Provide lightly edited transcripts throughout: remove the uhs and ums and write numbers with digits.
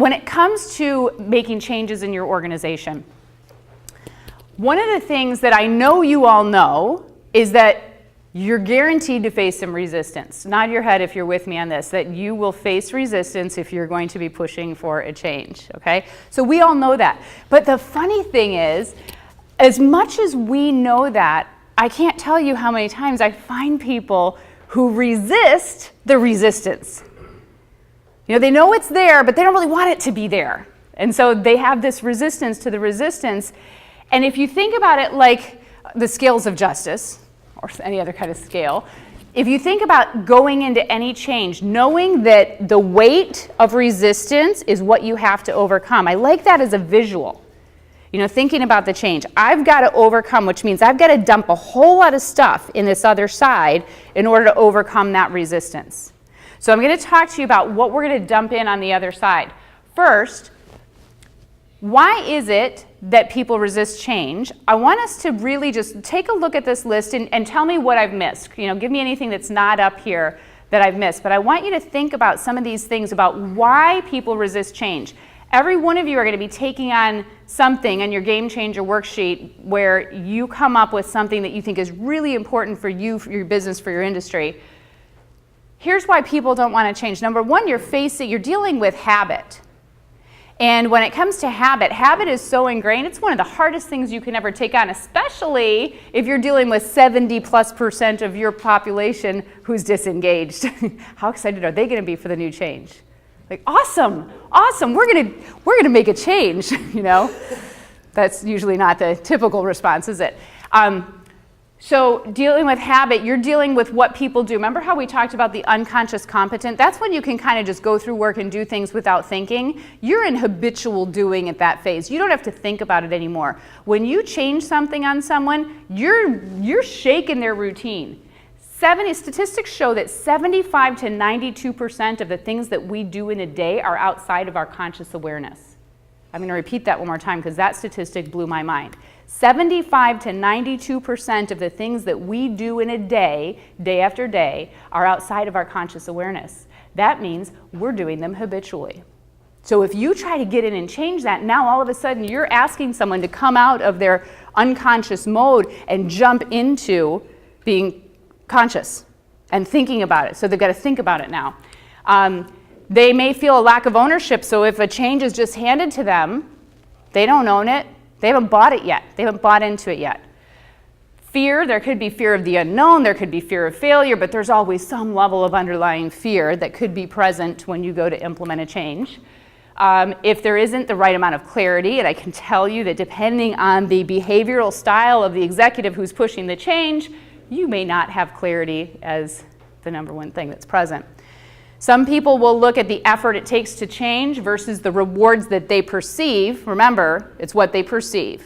when it comes to making changes in your organization, one of the things that I know you all know is that you're guaranteed to face some resistance. Nod your head if you're with me on this, that you will face resistance if you're going to be pushing for a change, okay? So we all know that. But the funny thing is, as much as we know that, I can't tell you how many times I find people who resist the resistance. You know, they know it's there, but they don't really want it to be there. And so they have this resistance to the resistance. And if you think about it like the scales of justice, or any other kind of scale, if you think about going into any change, knowing that the weight of resistance is what you have to overcome. I like that as a visual. You know, thinking about the change. I've got to overcome, which means I've got to dump a whole lot of stuff in this other side in order to overcome that resistance. So I'm going to talk to you about what we're going to dump in on the other side. First, why is it that people resist change? I want us to really just take a look at this list and tell me what I've missed. You know, give me anything that's not up here that I've missed. But I want you to think about some of these things about why people resist change. Every one of you are going to be taking on something on your Game Changer worksheet where you come up with something that you think is really important for you, for your business, for your industry. Here's why people don't want to change. Number one, you're dealing with habit. And when it comes to habit is so ingrained, it's one of the hardest things you can ever take on, especially if you're dealing with 70+% of your population who's disengaged. How excited are they going to be for the new change? Like, awesome, we're gonna make a change, you know? That's usually not the typical response, is it? So dealing with habit, you're dealing with what people do. Remember how we talked about the unconscious competent? That's when you can kind of just go through work and do things without thinking. You're in habitual doing at that phase. You don't have to think about it anymore. When you change something on someone, you're shaking their routine. Statistics show that 75 to 92% of the things that we do in a day are outside of our conscious awareness. I'm going to repeat that one more time because that statistic blew my mind. 75 to 92% of the things that we do in a day, day after day, are outside of our conscious awareness. That means we're doing them habitually. So if you try to get in and change that, now all of a sudden you're asking someone to come out of their unconscious mode and jump into being conscious and thinking about it. So they've got to think about it now. They may feel a lack of ownership, so if a change is just handed to them, they don't own it. They haven't bought it yet. They haven't bought into it yet. Fear, there could be fear of the unknown, there could be fear of failure, but there's always some level of underlying fear that could be present when you go to implement a change. If there isn't the right amount of clarity, and I can tell you that depending on the behavioral style of the executive who's pushing the change, you may not have clarity as the number one thing that's present. Some people will look at the effort it takes to change versus the rewards that they perceive. Remember, it's what they perceive.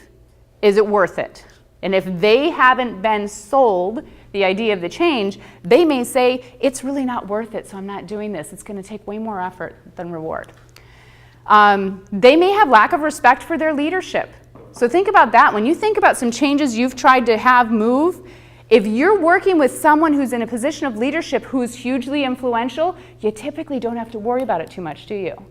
Is it worth it? And if they haven't been sold the idea of the change, they may say, it's really not worth it, so I'm not doing this. It's going to take way more effort than reward. They may have lack of respect for their leadership. So think about that. When you think about some changes you've tried to have move, if you're working with someone who's in a position of leadership who's hugely influential, you typically don't have to worry about it too much, do you?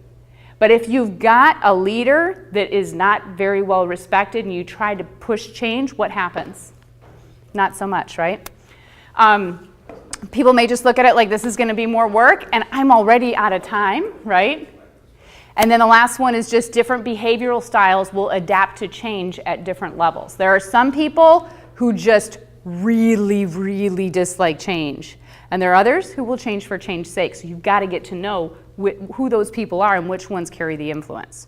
But if you've got a leader that is not very well respected and you try to push change, what happens? Not so much, right? People may just look at it like this is going to be more work and I'm already out of time, right? And then the last one is just different behavioral styles will adapt to change at different levels. There are some people who just really, really dislike change. And there are others who will change for change's sake. So you've got to get to know who those people are and which ones carry the influence.